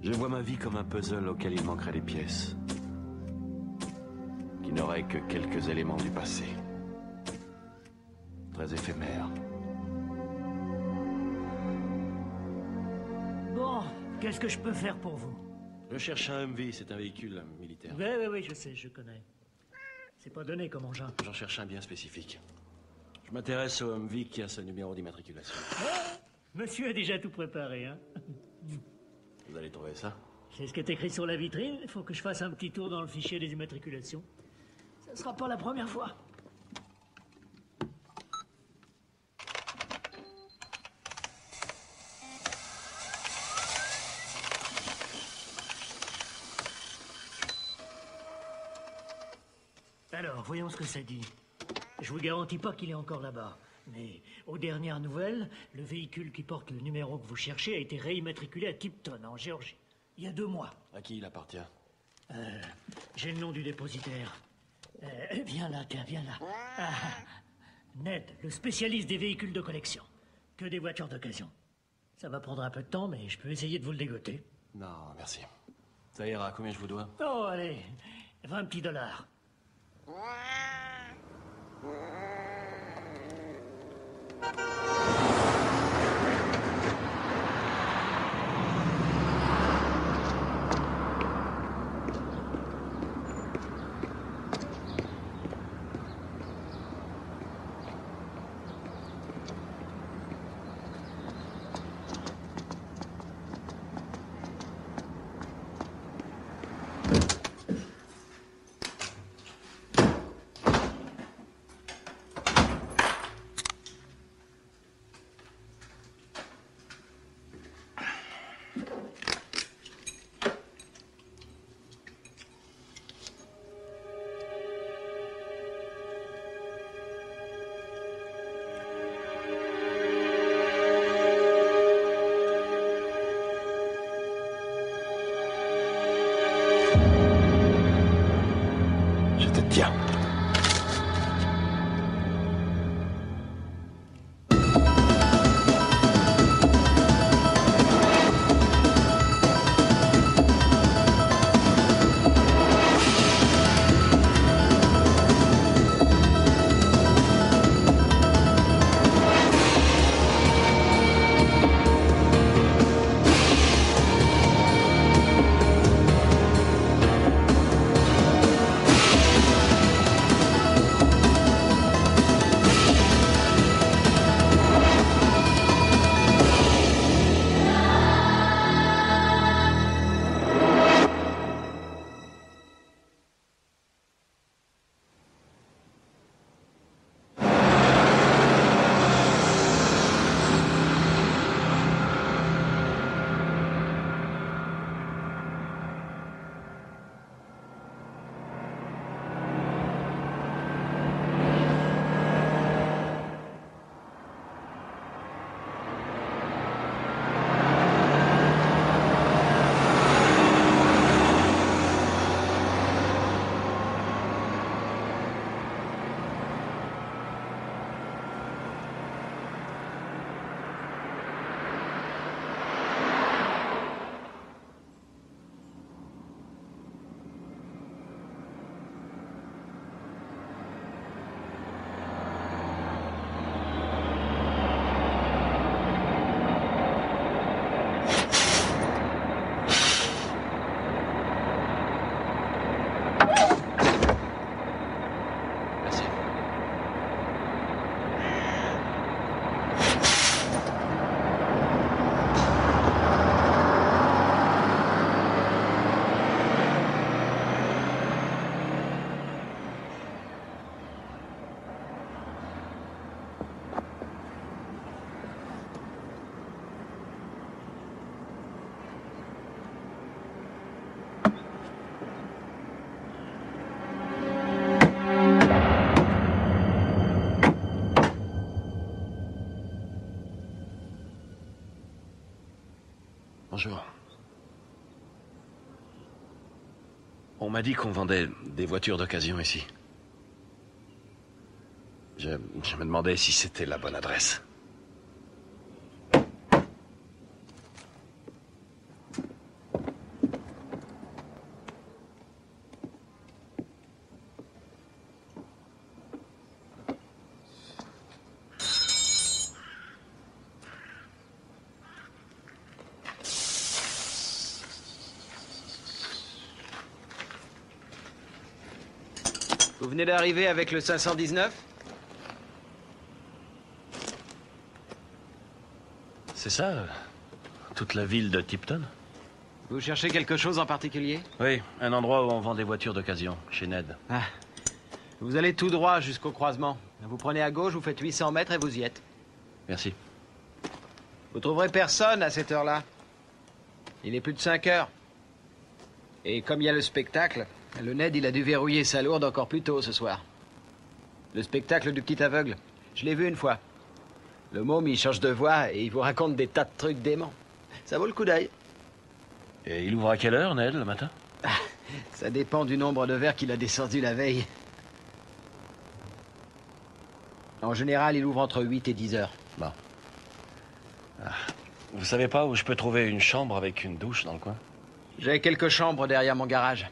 Je vois ma vie comme un puzzle auquel il manquerait des pièces. Qui n'aurait que quelques éléments du passé. Très éphémères. Bon, qu'est-ce que je peux faire pour vous? Je cherche un Humvee, c'est un véhicule militaire. Oui, je sais, je connais. C'est pas donné comme engin. J'en cherche un bien spécifique. Je m'intéresse au Humvee qui a ce numéro d'immatriculation. Monsieur a déjà tout préparé, hein? Vous allez trouver ça? C'est ce qui est écrit sur la vitrine. Il faut que je fasse un petit tour dans le fichier des immatriculations. Ça sera pas la première fois. Alors, voyons ce que ça dit. Je vous garantis pas qu'il est encore là-bas. Mais, aux dernières nouvelles, le véhicule qui porte le numéro que vous cherchez a été réimmatriculé à Tipton, en Géorgie. Il y a 2 mois. À qui il appartient? J'ai le nom du dépositaire. Viens là, tiens, viens là. Ned, le spécialiste des véhicules de collection. Que des voitures d'occasion. Ça va prendre un peu de temps, mais je peux essayer de vous le dégoter. Non, merci. Ça ira, combien je vous dois? Oh, allez, 20 petits $. Tiens. Bonjour. On m'a dit qu'on vendait des voitures d'occasion ici. Je me demandais si c'était la bonne adresse. Vous venez d'arriver avec le 519? C'est ça, toute la ville de Tipton? Vous cherchez quelque chose en particulier? Oui, un endroit où on vend des voitures d'occasion, chez Ned. Ah. Vous allez tout droit jusqu'au croisement. Vous prenez à gauche, vous faites 800 mètres et vous y êtes. Merci. Vous trouverez personne à cette heure-là. Il est plus de 5 heures. Et comme il y a le spectacle, le Ned, il a dû verrouiller sa lourde encore plus tôt ce soir. Le spectacle du petit aveugle. Je l'ai vu une fois. Le môme, il change de voix et il vous raconte des tas de trucs déments. Ça vaut le coup d'œil. Et il ouvre à quelle heure, Ned, le matin? Ça dépend du nombre de verres qu'il a descendu la veille. En général, il ouvre entre 8 et 10 heures. Bon. Ah. Vous savez pas où je peux trouver une chambre avec une douche dans le coin? J'ai quelques chambres derrière mon garage.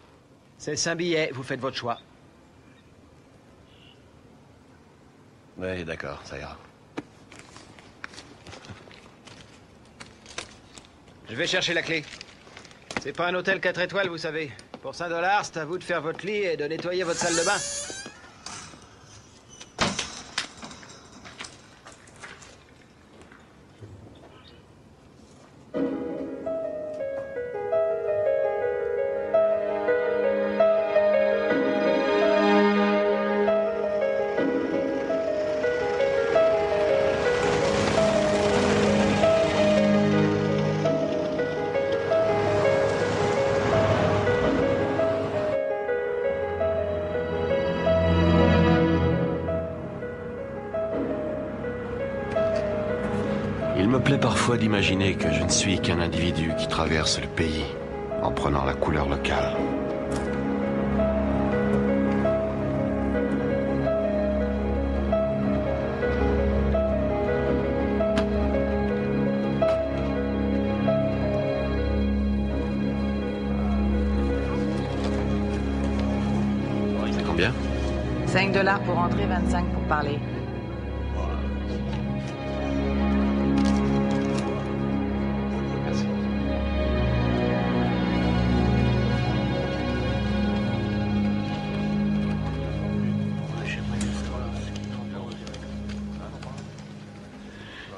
C'est 5 billets, vous faites votre choix. Oui, d'accord, ça ira. Je vais chercher la clé. C'est pas un hôtel 4 étoiles, vous savez. Pour $5, c'est à vous de faire votre lit et de nettoyer votre salle de bain. Il me plaît parfois d'imaginer que je ne suis qu'un individu qui traverse le pays en prenant la couleur locale. C'est combien? $5 pour entrer, 25 pour parler.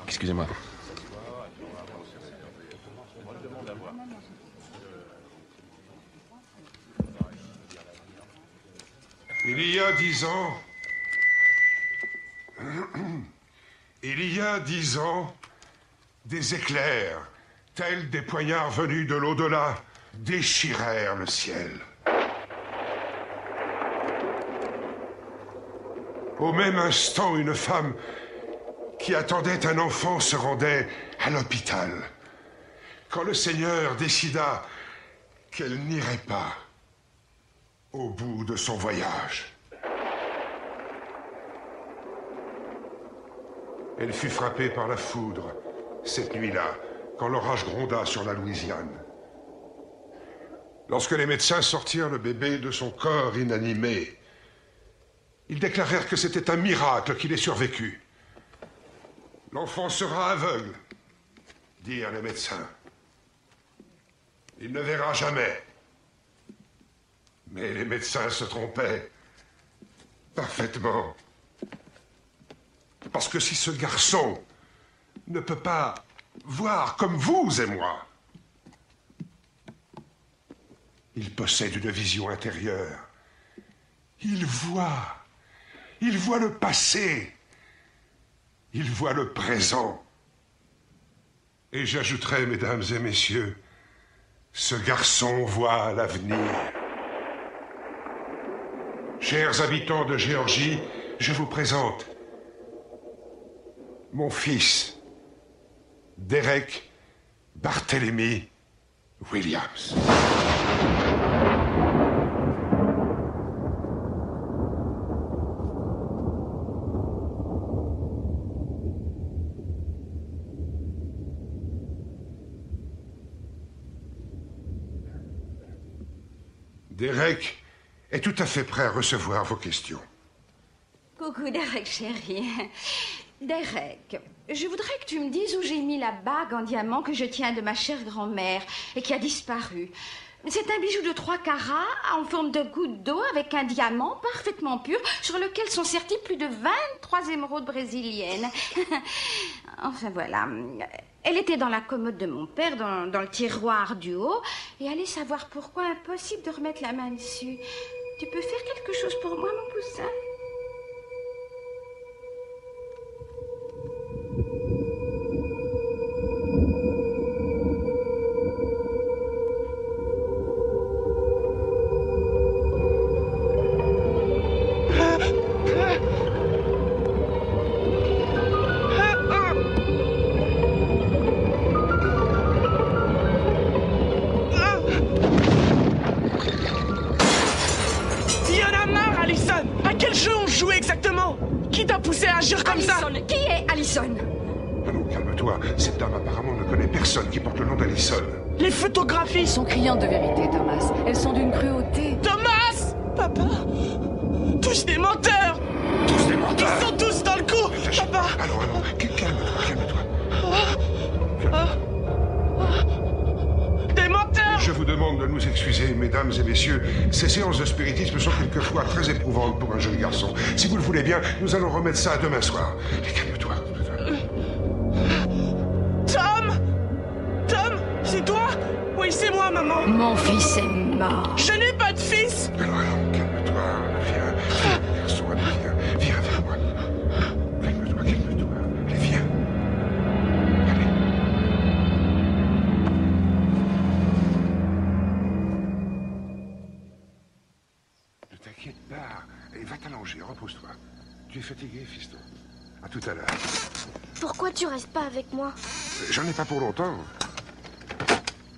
Excusez-moi. Il y a 10 ans... Il y a 10 ans, des éclairs, tels des poignards venus de l'au-delà, déchirèrent le ciel. Au même instant, une femme qui attendait un enfant se rendait à l'hôpital, quand le Seigneur décida qu'elle n'irait pas au bout de son voyage. Elle fut frappée par la foudre cette nuit-là, quand l'orage gronda sur la Louisiane. Lorsque les médecins sortirent le bébé de son corps inanimé, ils déclarèrent que c'était un miracle qu'il ait survécu. L'enfant sera aveugle, dirent les médecins. Il ne verra jamais. Mais les médecins se trompaient parfaitement. Parce que si ce garçon ne peut pas voir comme vous et moi, il possède une vision intérieure. Il voit le passé. Il voit le présent. Et j'ajouterai, mesdames et messieurs, ce garçon voit l'avenir. Chers habitants de Géorgie, je vous présente mon fils, Derek Barthélemy Williams. Derek est tout à fait prêt à recevoir vos questions. Coucou, Derek, chérie. Derek, je voudrais que tu me dises où j'ai mis la bague en diamant que je tiens de ma chère grand-mère et qui a disparu. C'est un bijou de 3 carats en forme de goutte d'eau avec un diamant parfaitement pur sur lequel sont serties plus de 23 émeraudes brésiliennes. Enfin voilà. Elle était dans la commode de mon père, dans le tiroir du haut. Et allez savoir pourquoi, impossible de remettre la main dessus. Tu peux faire quelque chose pour moi, mon poussin? Qui est Allison? Allons, calme-toi. Cette dame apparemment ne connaît personne qui porte le nom d'Allison. Les photographies sont criantes de vérité, Thomas. Elles sont d'une cruauté. Thomas! Papa! Tous des menteurs! Tous des menteurs? Ils sont tous dans le coup! Papa! Allons, calme-toi. Des menteurs! Je vous demande de nous excuser, mesdames et messieurs. Ces séances de spiritisme sont quelquefois très éprouvantes pour un jeune garçon. Si vous le voulez bien, nous allons remettre ça demain soir. Et calme-toi. Tom, c'est toi? Oui, c'est moi, maman. Mon fils est mort. Je n'ai pas de fils. Allons, calme-toi. Viens, garçon, viens avec moi. Calme-toi. Allez, viens. Allez. Ne t'inquiète pas. Et va t'allonger, repose-toi. Tu es fatigué, fiston. À tout à l'heure. Pourquoi tu restes pas avec moi? J'en ai pas pour longtemps.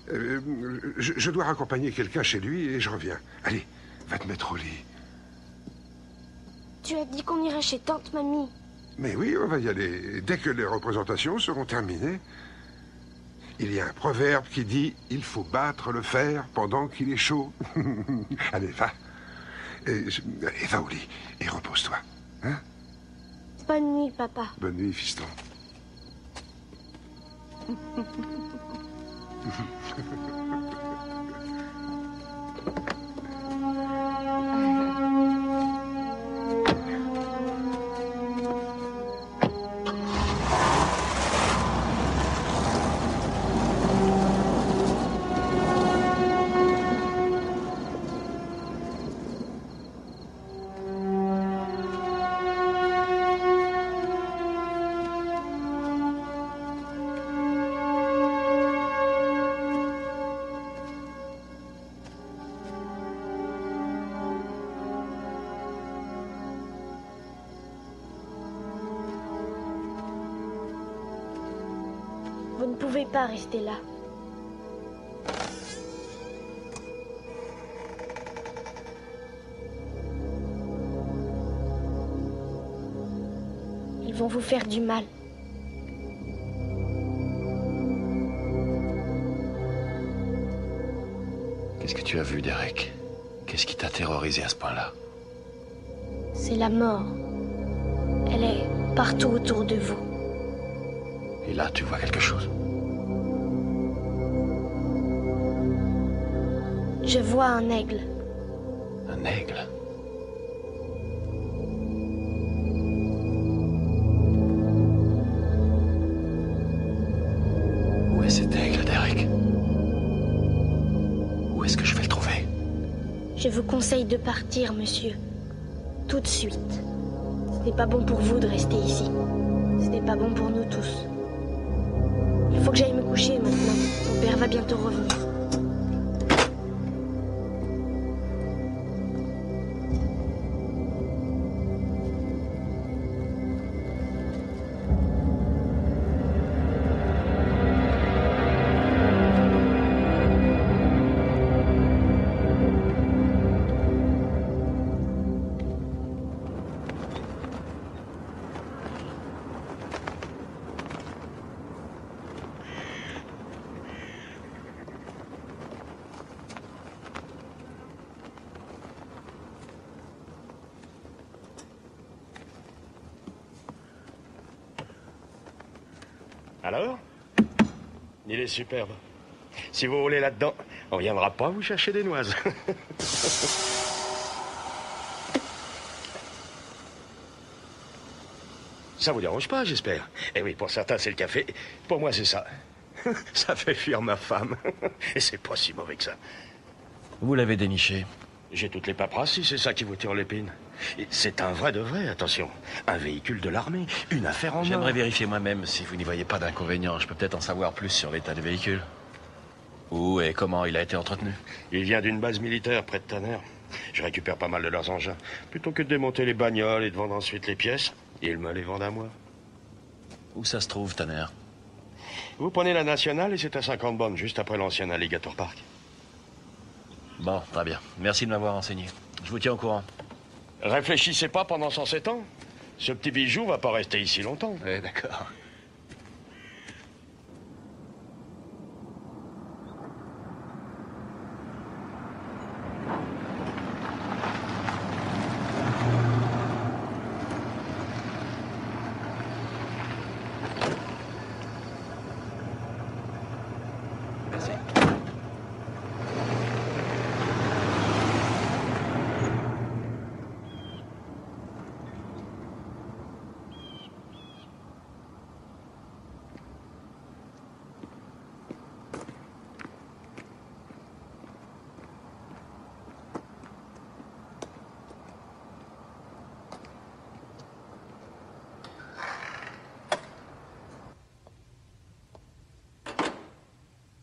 Je dois raccompagner quelqu'un chez lui et je reviens. Allez, va te mettre au lit. Tu as dit qu'on irait chez tante Mamie. Mais oui, on va y aller. Dès que les représentations seront terminées. Il y a un proverbe qui dit « Il faut battre le fer pendant qu'il est chaud ». Allez, va. Et va au lit et repose-toi. Hein? Bonne nuit, papa. Bonne nuit, fiston. Vous ne pouvez pas rester là. Ils vont vous faire du mal. Qu'est-ce que tu as vu, Derek? Qu'est-ce qui t'a terrorisé à ce point-là? C'est la mort. Elle est partout autour de vous. Et là, tu vois quelque chose? Je vois un aigle. Un aigle? Où est cet aigle, Derek? Où est-ce que je vais le trouver? Je vous conseille de partir, monsieur. Tout de suite. Ce n'est pas bon pour vous de rester ici. Ce n'est pas bon pour nous tous. Il faut que j'aille me coucher maintenant. Mon père va bientôt revenir. Alors? Il est superbe. Si vous roulez là-dedans, On viendra pas vous chercher des noises. Ça vous dérange pas, j'espère? Eh oui, pour certains, c'est le café. Pour moi, c'est ça. Ça fait fuir ma femme. Et c'est pas si mauvais que ça. Vous l'avez déniché. J'ai toutes les paperasses, si c'est ça qui vous tire l'épine. C'est un vrai de vrai, attention. Un véhicule de l'armée, une affaire en or. J'aimerais vérifier moi-même si vous n'y voyez pas d'inconvénient. Je peux peut-être en savoir plus sur l'état du véhicule. Où et comment il a été entretenu. Il vient d'une base militaire près de Tanner. Je récupère pas mal de leurs engins. Plutôt que de démonter les bagnoles et de vendre ensuite les pièces, ils me les vendent à moi. Où ça se trouve, Tanner? Vous prenez la nationale et c'est à 50 bornes, juste après l'ancien Alligator Park. Bon, très bien. Merci de m'avoir renseigné. Je vous tiens au courant. Réfléchissez pas pendant 107 ans. Ce petit bijou va pas rester ici longtemps. Oui, d'accord.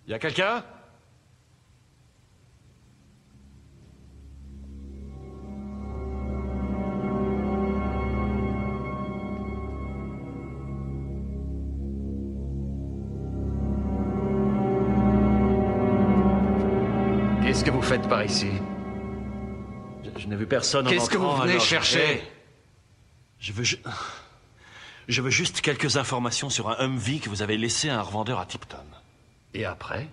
Y a quelqu'un? Qu'est-ce que vous faites par ici? Je n'ai vu personne en Qu'est-ce que vous entrant, venez alors chercher? Je veux juste quelques informations sur un Humvee que vous avez laissé à un revendeur à Tipton. Et après?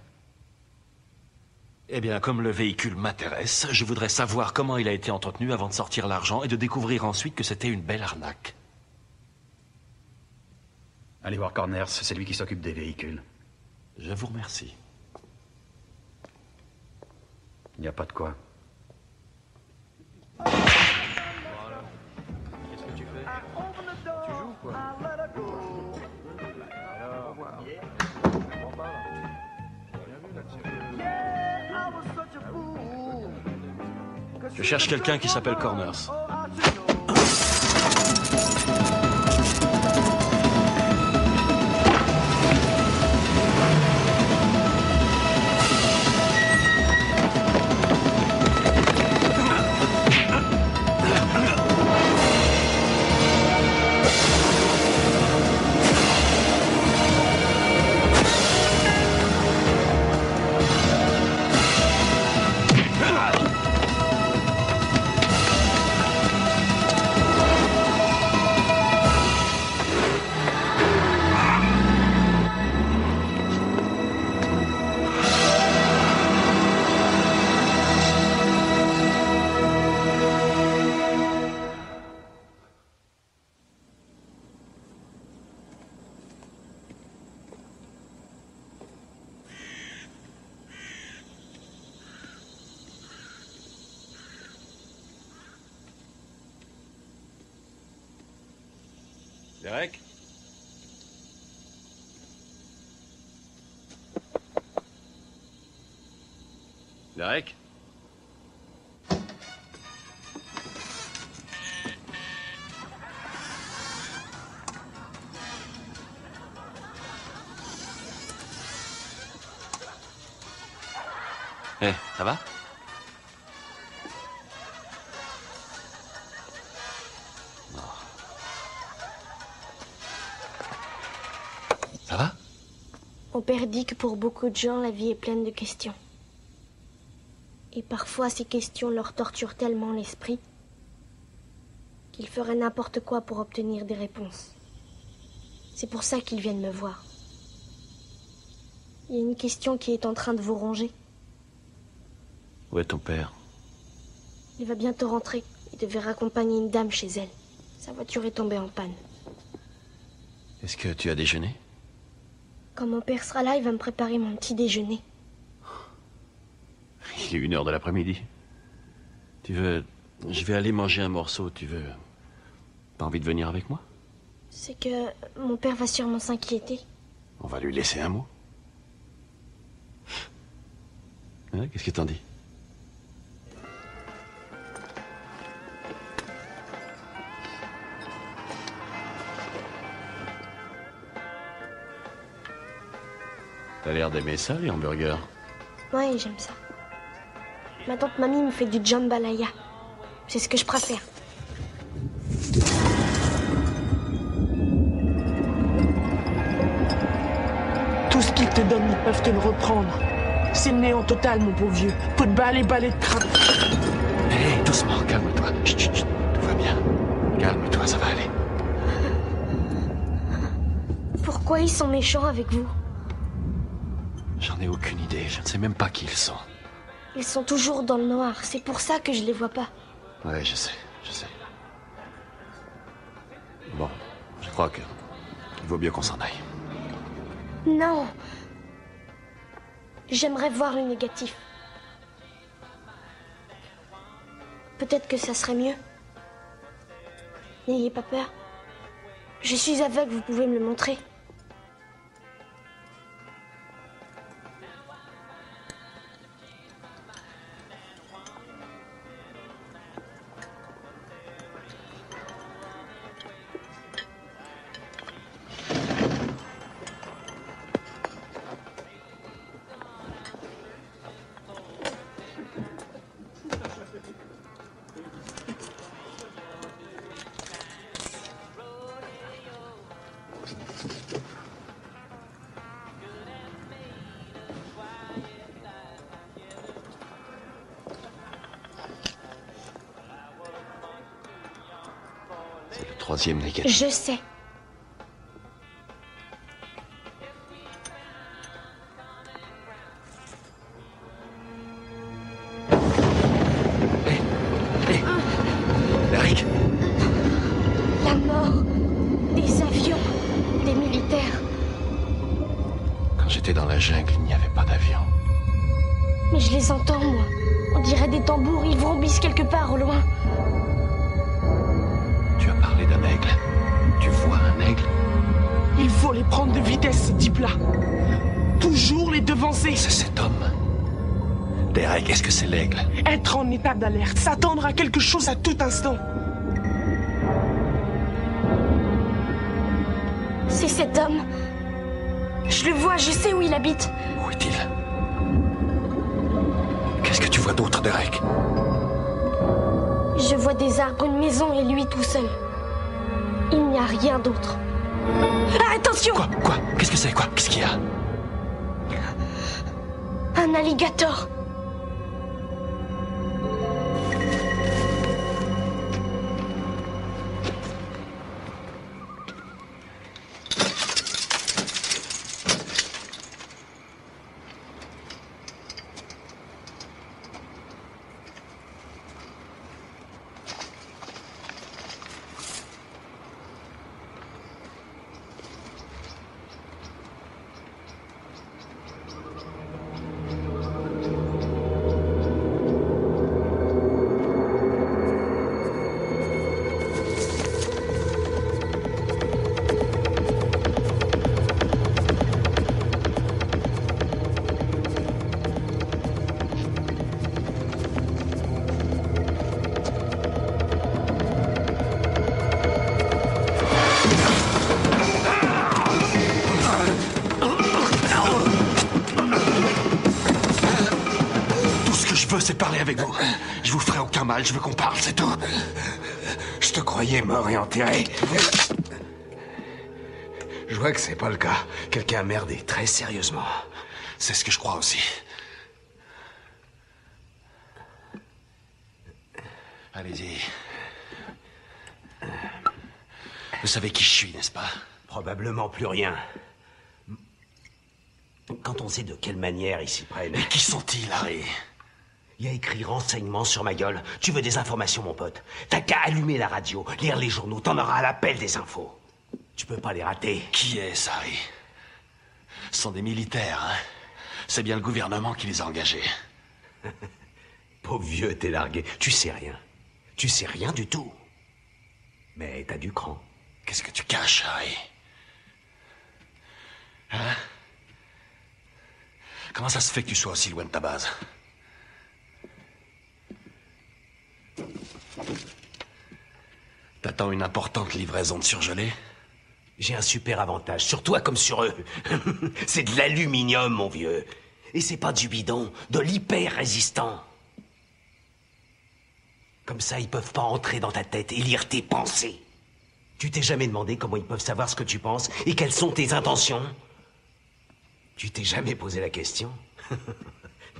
Eh bien, comme le véhicule m'intéresse, je voudrais savoir comment il a été entretenu avant de sortir l'argent et de découvrir ensuite que c'était une belle arnaque. Allez voir Corners, c'est lui qui s'occupe des véhicules. Je vous remercie. Il n'y a pas de quoi. Qu'est-ce que tu fais? Tu joues quoi? Je cherche quelqu'un qui s'appelle Corners. Derek? Derek? Eh, ça va? Ça va? Mon père dit que pour beaucoup de gens, la vie est pleine de questions. Et parfois, ces questions leur torturent tellement l'esprit qu'ils feraient n'importe quoi pour obtenir des réponses. C'est pour ça qu'ils viennent me voir. Il y a une question qui est en train de vous ronger. Où est ton père? Il va bientôt rentrer. Il devait raccompagner une dame chez elle. Sa voiture est tombée en panne. Est-ce que tu as déjeuné? Quand mon père sera là, il va me préparer mon petit déjeuner. Il est 1h de l'après-midi. Tu veux... Je vais aller manger un morceau, tu veux... Pas envie de venir avec moi? C'est que mon père va sûrement s'inquiéter. On va lui laisser un mot. Hein, qu'est-ce que t'en dis? T'as l'air d'aimer ça, les hamburgers. Ouais, j'aime ça. Ma tante mamie me fait du jambalaya. C'est ce que je préfère. Tout ce qu'ils te donnent, ils peuvent te le reprendre. C'est le néant total, mon beau vieux. Peu de balles et balais de crabe. Hé, doucement, calme-toi. Chut, chut, chut, tout va bien. Calme-toi, ça va aller. Pourquoi ils sont méchants avec vous? J'en ai aucune idée, je ne sais même pas qui ils sont. Ils sont toujours dans le noir, c'est pour ça que je les vois pas. Ouais, je sais, je sais. Bon, je crois que... il vaut mieux qu'on s'en aille. Non. J'aimerais voir le négatif. Peut-être que ça serait mieux. N'ayez pas peur. Je suis aveugle, vous pouvez me le montrer. Troisième négatif. Je sais. Eric. La mort. Des avions. Des militaires. Quand j'étais dans la jungle, il n'y avait pas d'avion. Mais je les entends, moi. On dirait des tambours, ils vrombissent quelque part au loin. Tu as parlé d'un aigle. Tu vois un aigle? Il faut les prendre de vitesse, ces types-là. Toujours les devancer. C'est cet homme. Derek, est-ce que c'est l'aigle? Être en état d'alerte, s'attendre à quelque chose à tout instant. C'est cet homme. Je le vois, je sais où il habite. Où est-il? Qu'est-ce que tu vois d'autre, Derek? Je vois des arbres, une maison et lui tout seul. Il n'y a rien d'autre. Ah, attention! Quoi? Qu'est-ce que c'est? Quoi? Qu'est-ce qu'il y a? Un alligator. C'est parler avec vous. Je vous ferai aucun mal, je veux qu'on parle, c'est tout. Je te croyais mort et enterré. Je vois que c'est pas le cas. Quelqu'un a merdé, très sérieusement. C'est ce que je crois aussi. Allez-y. Vous savez qui je suis, n'est-ce pas? Probablement plus rien. Quand on sait de quelle manière ils s'y prennent... Mais qui sont-ils, Harry? Il y a écrit renseignements sur ma gueule. Tu veux des informations, mon pote? T'as qu'à allumer la radio, lire les journaux, t'en auras à l'appel des infos. Tu peux pas les rater. Qui est-ce, Harry? Ce sont des militaires, hein? C'est bien le gouvernement qui les a engagés. Pauvre vieux, t'es largué. Tu sais rien. Tu sais rien du tout. Mais t'as du cran. Qu'est-ce que tu caches, Harry? Hein? Comment ça se fait que tu sois aussi loin de ta base? T'attends une importante livraison de surgelés? J'ai un super avantage, sur toi comme sur eux. C'est de l'aluminium, mon vieux. Et c'est pas du bidon, de l'hyper résistant. Comme ça, ils peuvent pas entrer dans ta tête et lire tes pensées. Tu t'es jamais demandé comment ils peuvent savoir ce que tu penses et quelles sont tes intentions? Tu t'es jamais posé la question?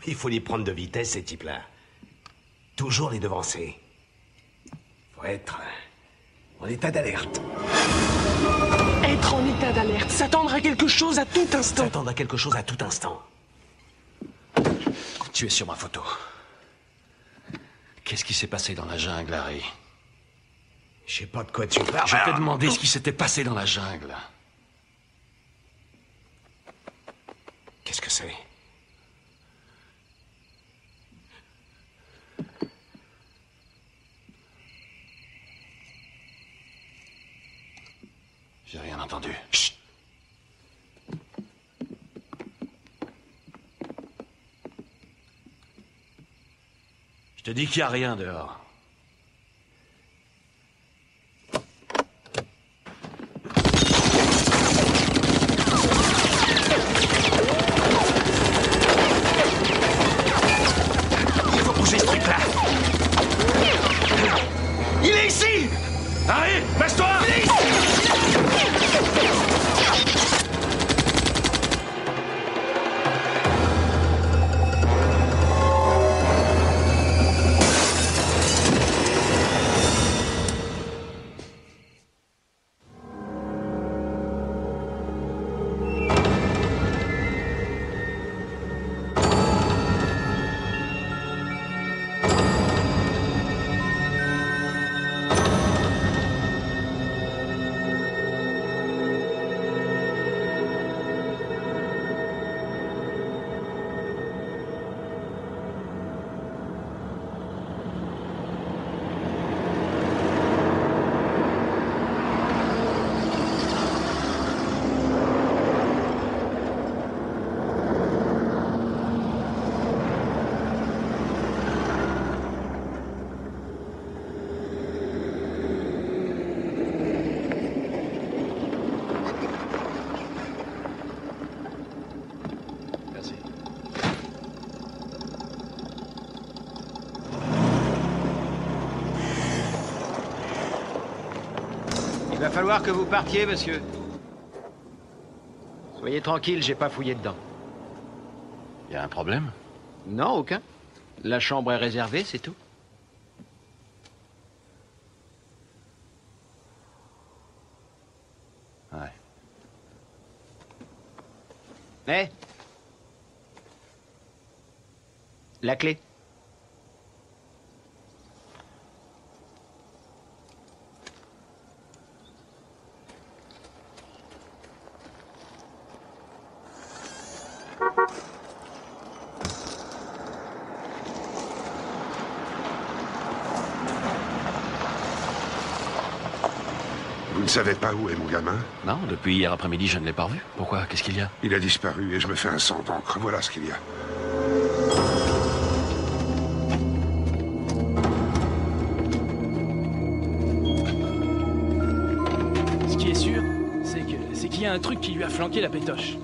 Il faut les prendre de vitesse, ces types-là. Toujours les devancer. Faut être en état d'alerte. Être en état d'alerte, s'attendre à quelque chose à tout instant. S'attendre à quelque chose à tout instant. Tu es sur ma photo. Qu'est-ce qui s'est passé dans la jungle, Harry? Je sais pas de quoi tu parles. Je t'ai demandé ce qui s'était passé dans la jungle. Qu'est-ce que c'est? J'ai rien entendu. Chut! Je te dis qu'il n'y a rien dehors. Il faut pousser ce truc-là. Il est ici! Harry, baisse-toi! Il est ici! Il va falloir que vous partiez, monsieur. Soyez tranquille, j'ai pas fouillé dedans. Y a un problème? Non, aucun. La chambre est réservée, c'est tout. Ouais. Eh? La clé. Vous ne savez pas où est mon gamin? Non, depuis hier après-midi, je ne l'ai pas revu. Pourquoi? Qu'est-ce qu'il y a? Il a disparu et je me fais un sang d'encre. Voilà ce qu'il y a. Ce qui est sûr, c'est qu'il y a un truc qui lui a flanqué la pétoche.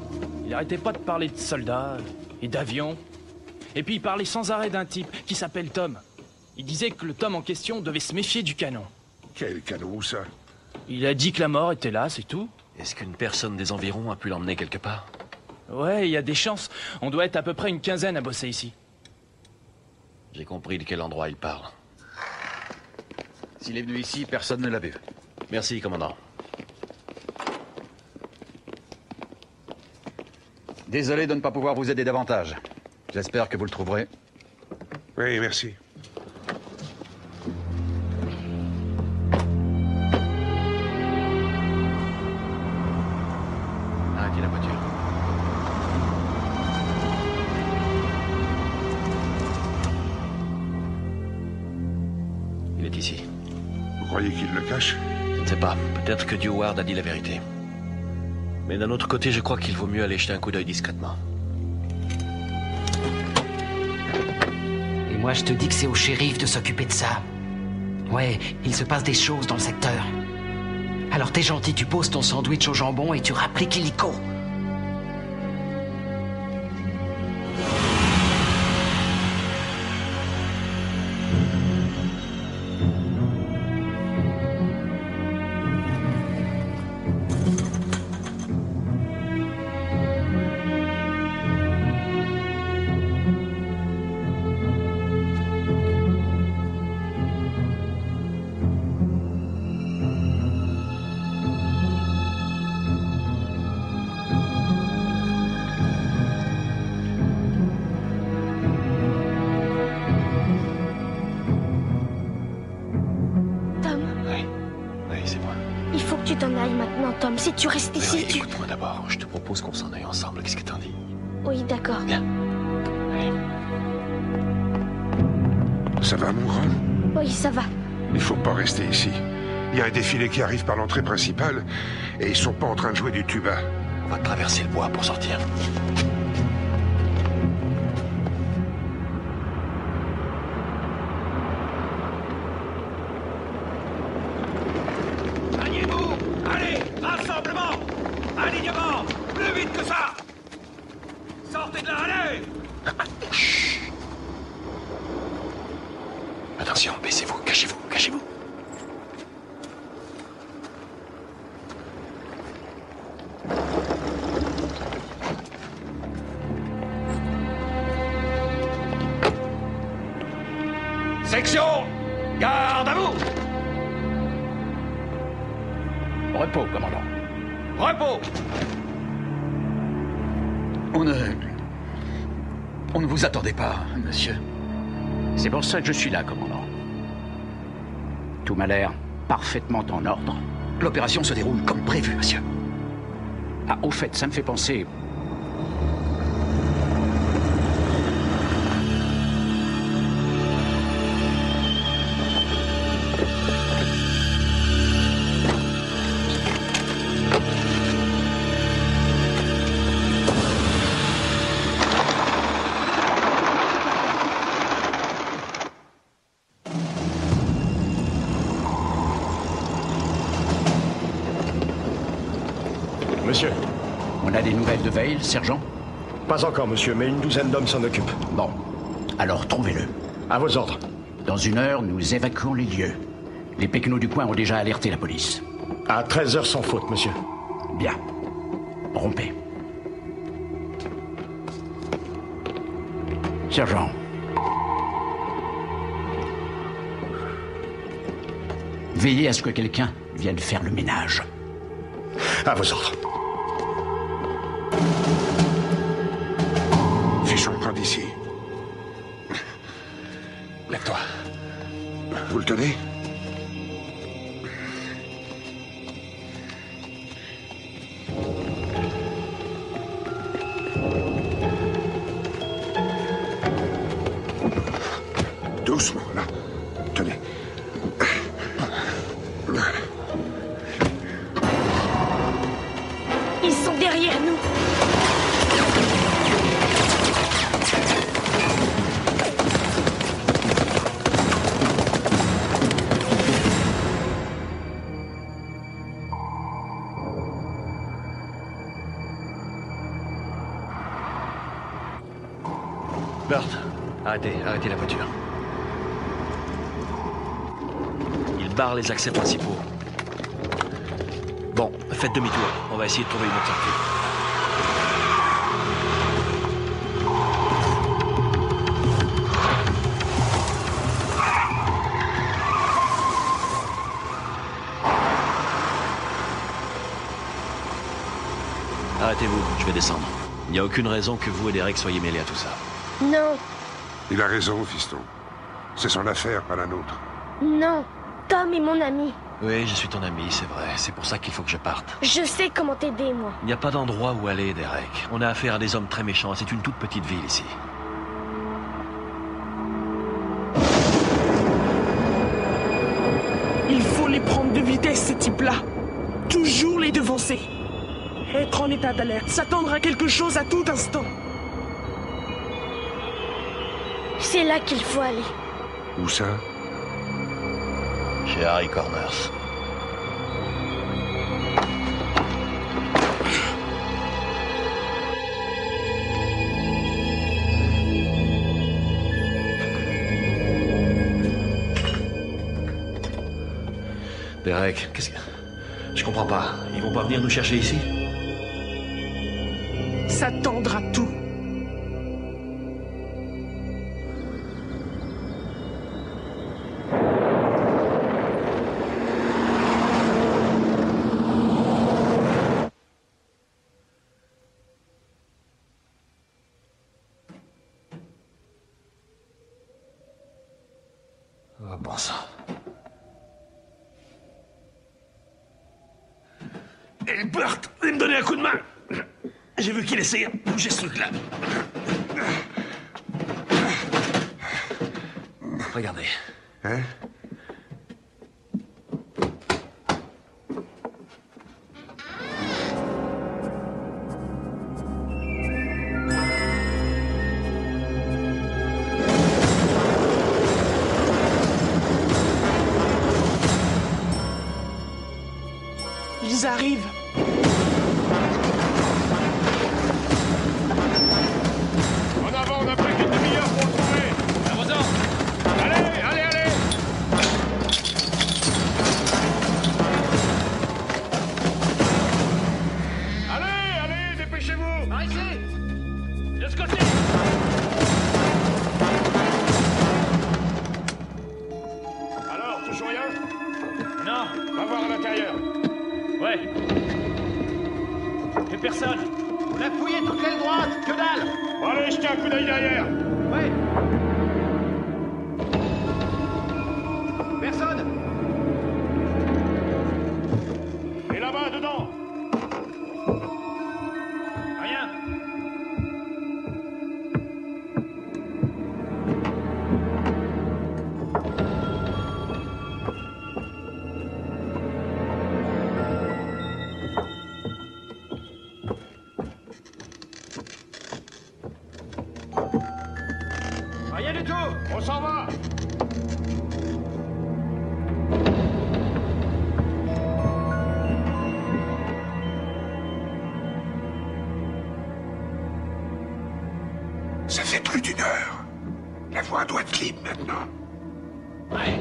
Il arrêtait pas de parler de soldats et d'avions. Et puis il parlait sans arrêt d'un type qui s'appelle Tom. Il disait que le Tom en question devait se méfier du canon. Quel canon, où ça? Il a dit que la mort était là, c'est tout. Est-ce qu'une personne des environs a pu l'emmener quelque part? Ouais, il y a des chances. On doit être à peu près une quinzaine à bosser ici. J'ai compris de quel endroit il parle. S'il est venu ici, personne ne l'a vu. Merci, commandant. Désolé de ne pas pouvoir vous aider davantage. J'espère que vous le trouverez. Oui, merci. Arrêtez la voiture. est ici. Vous croyez qu'il le cache? Je ne sais pas. Peut-être que Deward a dit la vérité. Mais d'un autre côté, je crois qu'il vaut mieux aller jeter un coup d'œil discrètement. Et moi, je te dis que c'est au shérif de s'occuper de ça. Ouais, il se passe des choses dans le secteur. Alors t'es gentil, tu poses ton sandwich au jambon et tu rappliques illico. Tom, si tu restes ici, oui, écoute-moi d'abord. Je te propose qu'on s'en aille ensemble. Qu'est-ce que t'en dis? Oui, d'accord. Bien. Allez. Ça va, mon grand? Oui, ça va. Il faut pas rester ici. Il y a un défilé qui arrive par l'entrée principale et ils sont pas en train de jouer du tuba. On va traverser le bois pour sortir. Attention, baissez-vous, cachez-vous, cachez-vous. Section, garde à vous. Repos, commandant. Repos. On ne vous attendait pas, monsieur. C'est pour ça que je suis là, commandant. Tout m'a l'air parfaitement en ordre. L'opération se déroule comme prévu, monsieur. Ah, au fait, ça me fait penser... Monsieur. On a des nouvelles de Veil, sergent? Pas encore, monsieur, mais une douzaine d'hommes s'en occupent. Bon. Alors, trouvez-le. À vos ordres. Dans 1 heure, nous évacuons les lieux. Les péquenots du coin ont déjà alerté la police. À 13h sans faute, monsieur. Bien. Rompez. Sergent. Veillez à ce que quelqu'un vienne faire le ménage. À vos ordres. Fichons prendre d'ici. Lève-toi. Vous le tenez? Doucement, là. Tenez. Ils sont derrière nous. Bert, arrêtez la voiture. Il barre les accès principaux. Bon, faites demi-tour. On va essayer de trouver une autre sortie. Arrêtez-vous, je vais descendre. Il n'y a aucune raison que vous et Derek soyez mêlés à tout ça. Non, Il a raison, fiston. C'est son affaire, pas la nôtre. non. Tom est mon ami. Oui, je suis ton ami, c'est vrai. C'est pour ça qu'il faut que je parte. Je sais comment t'aider, moi. Il n'y a pas d'endroit où aller, Derek. On a affaire à des hommes très méchants. C'est une toute petite ville ici. prendre de vitesse, ces types-là. Toujours les devancer. Être en état d'alerte, s'attendre à quelque chose à tout instant. C'est là qu'il faut aller. Où ça? Chez Harry Corners. Derek, qu'est-ce que... Je comprends pas. Ils vont pas venir nous chercher ici? S'attendre à tout. Oh, bon sang. Et Bart, il me donnait un coup de main. J'ai vu qu'il essayait de bouger ce truc-là. Regardez. Hein? Ils arrivent. En avant, on n'a plus qu'une demi-heure pour le trouver. Allons-en. Allez, allez, allez. Allez, allez, dépêchez-vous. Par ici. De ce côté. Alors, toujours rien? Non. Va voir à l'intérieur. Ouais. Y'a personne. On a fouillé toute l'aile droite, que dalle! Bon, allez, jetez un coup d'œil derrière. Ouais. Personne! Et là-bas, dedans. Rien. Rien du tout! On s'en va. Ça fait plus d'1 heure. La voie doit être libre maintenant. Ouais.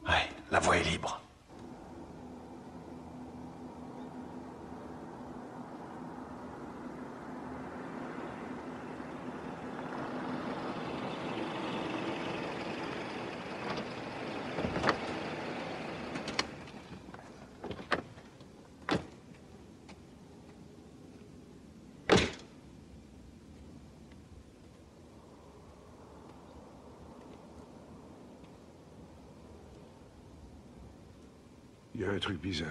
Ouais, la voie est libre. Il y a un truc bizarre.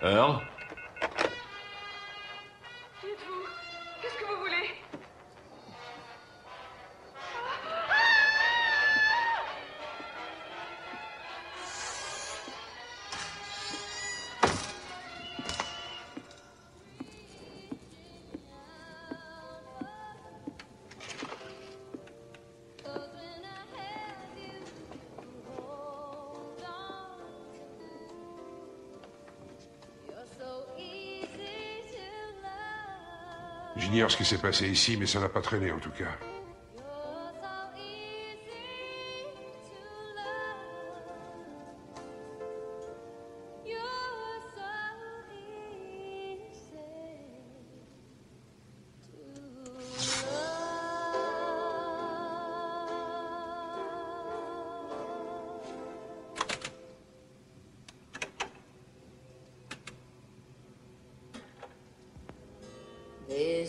Earl? Qui êtes-vous? Qu'est-ce que vous voulez? J'ignore ce qui s'est passé ici, mais ça n'a pas traîné en tout cas.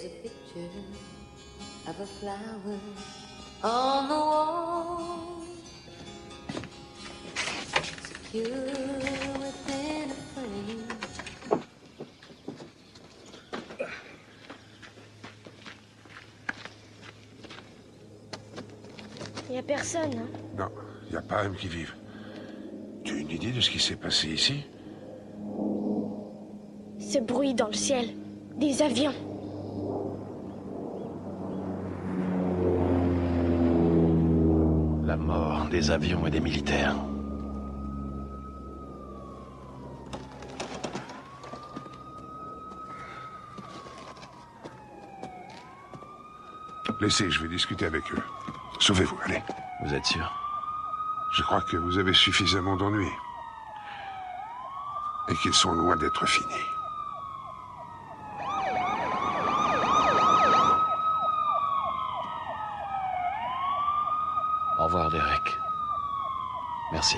a picture of a flower on the wall, secure within a frame. Il n'y a personne, hein? Non, il n'y a pas un qui vive. Tu as une idée de ce qui s'est passé ici? Ce bruit dans le ciel. Des avions. La mort des avions et des militaires. Laissez, je vais discuter avec eux. Sauvez-vous, allez. Vous êtes sûr? Je crois que vous avez suffisamment d'ennuis. Et qu'ils sont loin d'être finis. Au revoir, Derek. Merci.